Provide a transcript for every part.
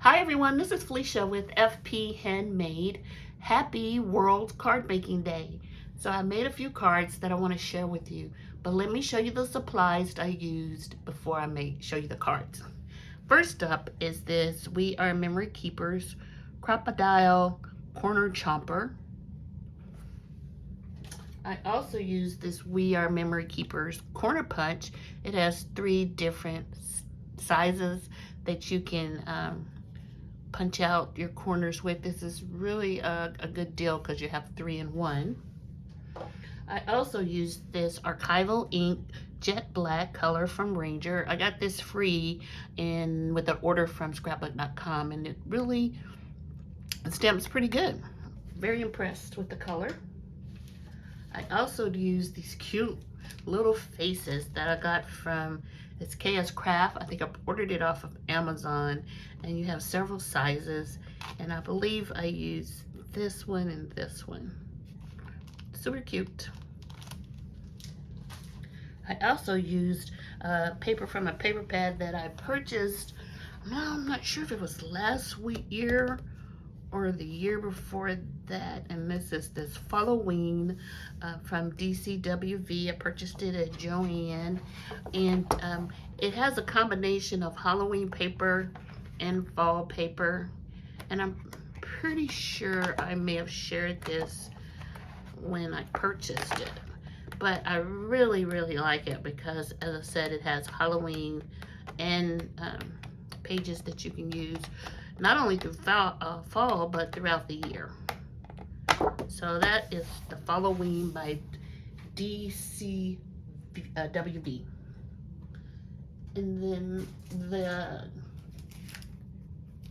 Hi everyone, this is Felicia with FP Handmade. Happy World Card Making Day. So I made a few cards that I want to share with you, but let me show you the supplies I used before I show you the cards. First up is this We Are Memory Keepers Crocodile Corner Chomper. I also used this We Are Memory Keepers Corner Punch. It has 3 different sizes that you can punch out your corners with. This is really a good deal because you have 3 in 1. I also used this archival ink jet black color from Ranger. I got this free with an order from scrapbook.com, and it really stamps pretty good. Very impressed with the color. I also used these cute little faces that I got from it's KS Craft. I think I ordered it off of Amazon, and you have several sizes, and I believe I used this one and this one. Super cute. I also used paper from a paper pad that I purchased. I'm not sure if it was last year or the year before that, and this is this Halloween from DCWV. I purchased it at Joann, and it has a combination of Halloween paper and fall paper, and I'm pretty sure I may have shared this when I purchased it, but I really like it because, as I said, it has Halloween and pages that you can use not only through fall, but throughout the year. So that is the Halloween by DCWV. And then the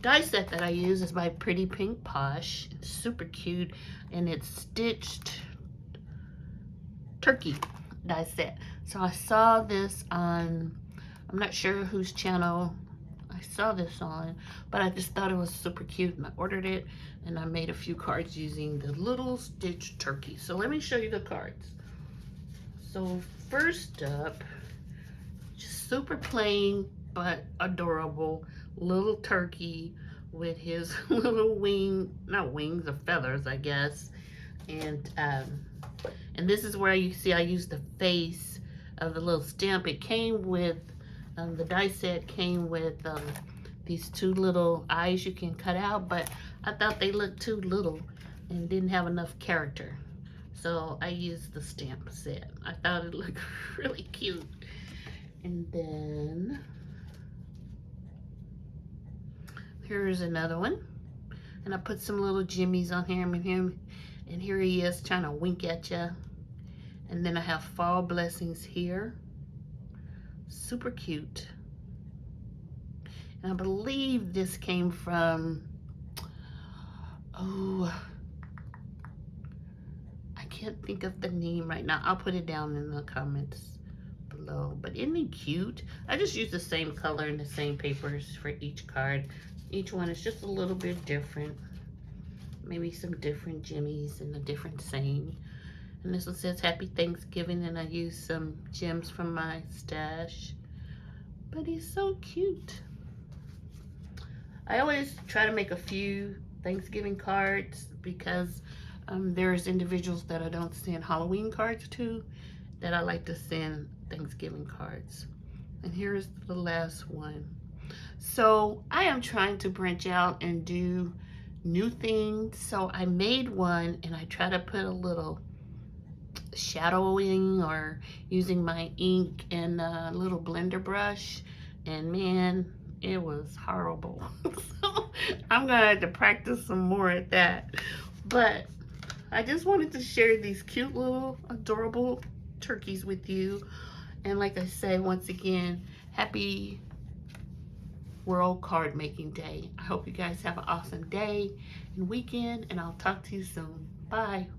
die set that I use is by Pretty Pink Posh. It's super cute, and it's stitched turkey die set. So I saw this on, I'm not sure whose channel I saw this on, but I just thought it was super cute, and I ordered it, and I made a few cards using the little stitched turkey. So let me show you the cards. So first up, just super plain but adorable little turkey with his little not wings, or feathers, I guess. And this is where you see I used the face of the little stamp. It came with the die set came with these 2 little eyes you can cut out, but I thought they looked too little and didn't have enough character, so I used the stamp set. I thought it looked really cute. And then here's another one, and I put some little jimmies on him, and here he is trying to wink at you. And then I have fall blessings here. Super cute. And I believe this came from, oh, I can't think of the name right now. I'll put it down in the comments below. But isn't he cute? I just use the same color and the same papers for each card. Each one is just a little bit different. Maybe some different jimmies and a different saying. And this one says Happy Thanksgiving, and I used some gems from my stash. But he's so cute. I always try to make a few Thanksgiving cards because there's individuals that I don't send Halloween cards to that I like to send Thanksgiving cards. And here's the last one. So I am trying to branch out and do new things. So I made one, and I try to put a little shadowing or using my ink and a little blender brush, and man, it was horrible. So I'm gonna have to practice some more at that. But I just wanted to share these cute little adorable turkeys with you. And like I say, once again, happy World Card Making Day. I hope you guys have an awesome day and weekend, and I'll talk to you soon. Bye.